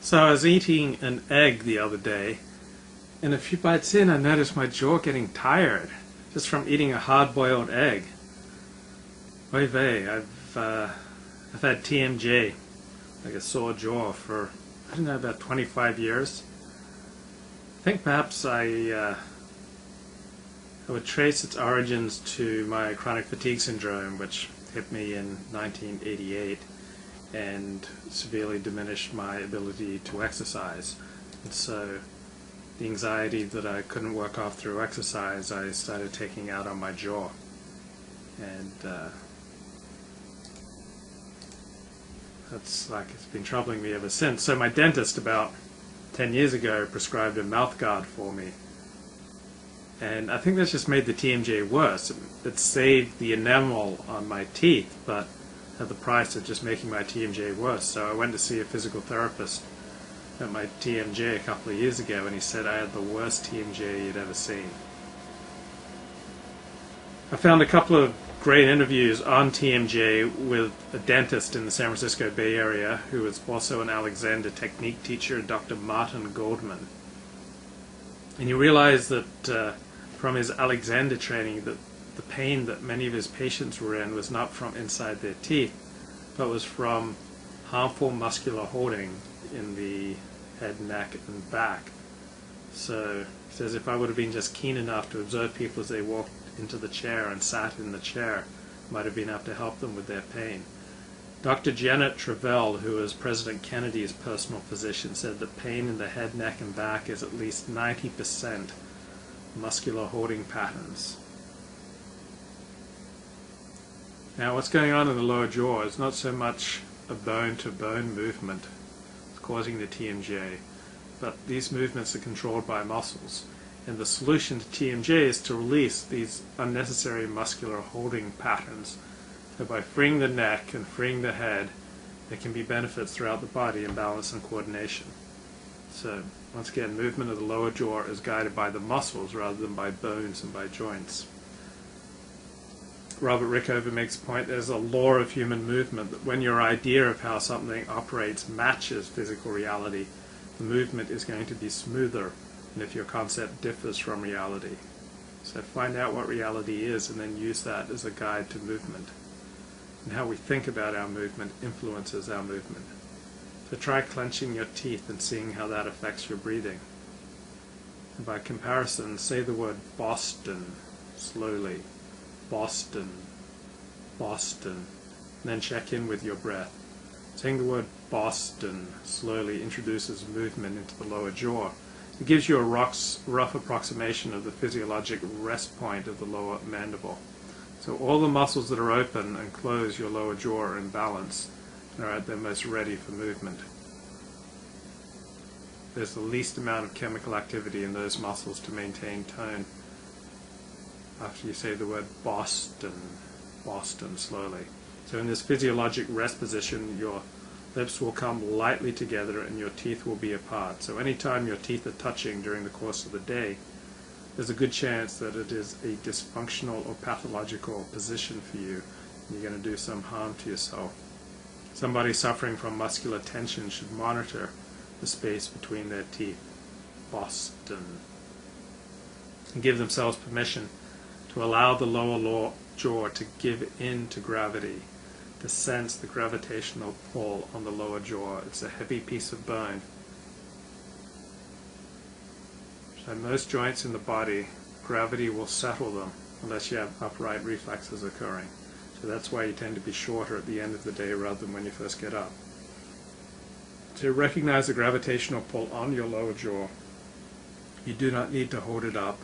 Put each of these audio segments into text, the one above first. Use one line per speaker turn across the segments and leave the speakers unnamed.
So I was eating an egg the other day, and a few bites in I noticed my jaw getting tired, just from eating a hard-boiled egg. Oy vey, I've had TMJ, like a sore jaw, for, I don't know, about 25 years. I think perhaps I would trace its origins to my chronic fatigue syndrome, which hit me in 1988 and severely diminished my ability to exercise. And so the anxiety that I couldn't work off through exercise, I started taking out on my jaw. And that's like, it's been troubling me ever since. So my dentist about 10 years ago prescribed a mouth guard for me. And I think that's just made the TMJ worse. It saved the enamel on my teeth, but at the price of just making my TMJ worse. So I went to see a physical therapist at my TMJ a couple of years ago, and he said I had the worst TMJ he'd ever seen. I found a couple of great interviews on TMJ with a dentist in the San Francisco Bay Area who was also an Alexander technique teacher, Dr. Martin Goldman. And you realize that from his Alexander training that the pain that many of his patients were in was not from inside their teeth, but was from harmful muscular holding in the head, neck, and back. So he says if I would have been just keen enough to observe people as they walked into the chair and sat in the chair, might have been able to help them with their pain. Dr. Janet Travell, who was President Kennedy's personal physician, said that pain in the head, neck, and back is at least 90% muscular holding patterns. Now what's going on in the lower jaw is not so much a bone-to-bone movement that's causing the TMJ, but these movements are controlled by muscles. And the solution to TMJ is to release these unnecessary muscular holding patterns. So by freeing the neck and freeing the head, there can be benefits throughout the body in balance and coordination. So once again, movement of the lower jaw is guided by the muscles rather than by bones and by joints. Robert Rickover makes a point, there's a law of human movement, that when your idea of how something operates matches physical reality, the movement is going to be smoother than if your concept differs from reality. So find out what reality is and then use that as a guide to movement. And how we think about our movement influences our movement. So try clenching your teeth and seeing how that affects your breathing. And by comparison, say the word Boston slowly. Boston, Boston, and then check in with your breath. Saying the word Boston slowly introduces movement into the lower jaw. It gives you a rough approximation of the physiologic rest point of the lower mandible. So all the muscles that are open and close your lower jaw are in balance and are at their most ready for movement. There's the least amount of chemical activity in those muscles to maintain tone. After you say the word Boston, Boston slowly. So in this physiologic rest position, your lips will come lightly together and your teeth will be apart. So anytime your teeth are touching during the course of the day, there's a good chance that it is a dysfunctional or pathological position for you, and you're going to do some harm to yourself. Somebody suffering from muscular tension should monitor the space between their teeth. Boston. And give themselves permission to allow the lower jaw to give in to gravity, to sense the gravitational pull on the lower jaw. It's a heavy piece of bone. So most joints in the body, gravity will settle them unless you have upright reflexes occurring. So that's why you tend to be shorter at the end of the day rather than when you first get up. To recognize the gravitational pull on your lower jaw, you do not need to hold it up.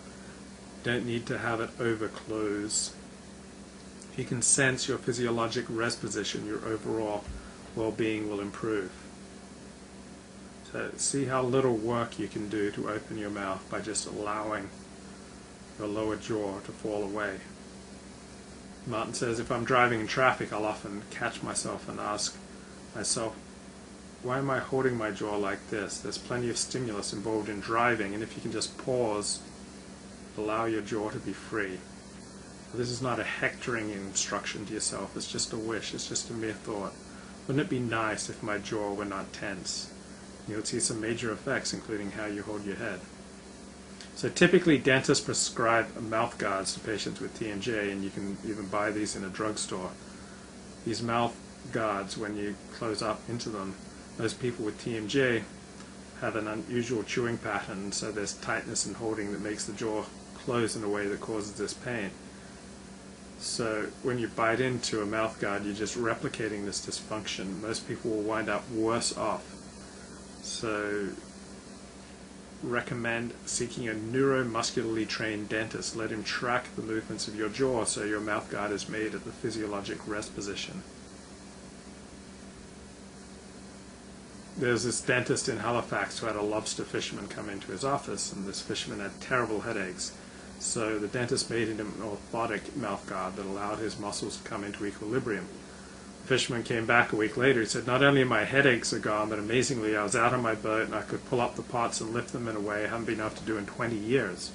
Don't need to have it over close. If you can sense your physiologic rest position, your overall well-being will improve. So see how little work you can do to open your mouth by just allowing your lower jaw to fall away. Martin says, if I'm driving in traffic, I'll often catch myself and ask myself, why am I holding my jaw like this? There's plenty of stimulus involved in driving, and if you can just pause, allow your jaw to be free. This is not a hectoring instruction to yourself, it's just a wish, it's just a mere thought. Wouldn't it be nice if my jaw were not tense? You'll see some major effects, including how you hold your head. So typically dentists prescribe mouth guards to patients with TMJ, and you can even buy these in a drugstore. These mouth guards, when you close up into them, those people with TMJ have an unusual chewing pattern, so there's tightness and holding that makes the jaw close in a way that causes this pain. So when you bite into a mouth guard, you're just replicating this dysfunction. Most people will wind up worse off. So recommend seeking a neuromuscularly trained dentist. Let him track the movements of your jaw so your mouth guard is made at the physiologic rest position. There's this dentist in Halifax who had a lobster fisherman come into his office, and this fisherman had terrible headaches. So the dentist made him an orthotic mouth guard that allowed his muscles to come into equilibrium. The fisherman came back a week later. He said, "Not only my headaches are gone, but amazingly I was out on my boat and I could pull up the pots and lift them in a way I haven't been able to do in 20 years.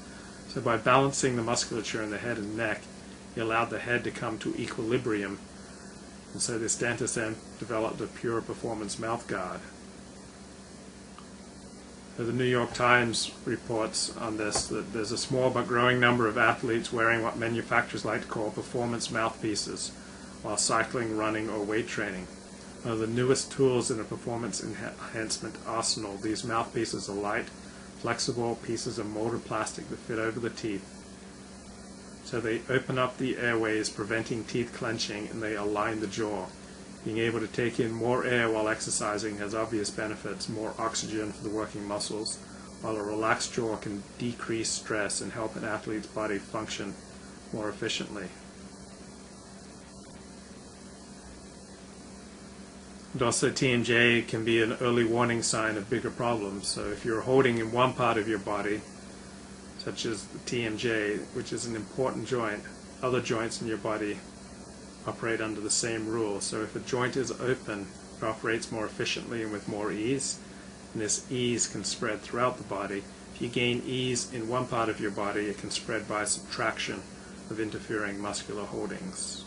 So by balancing the musculature in the head and neck, he allowed the head to come to equilibrium. And so this dentist then developed a pure performance mouth guard." The New York Times reports on this that there's a small but growing number of athletes wearing what manufacturers like to call performance mouthpieces while cycling, running, or weight training. One of the newest tools in a performance enhancement arsenal, these mouthpieces are light, flexible pieces of molded plastic that fit over the teeth. So they open up the airways, preventing teeth clenching, and they align the jaw. Being able to take in more air while exercising has obvious benefits, more oxygen for the working muscles, while a relaxed jaw can decrease stress and help an athlete's body function more efficiently. And also TMJ can be an early warning sign of bigger problems. So if you're holding in one part of your body, such as the TMJ, which is an important joint, other joints in your body operate under the same rule. So if a joint is open, it operates more efficiently and with more ease, and this ease can spread throughout the body. If you gain ease in one part of your body, it can spread by subtraction of interfering muscular holdings.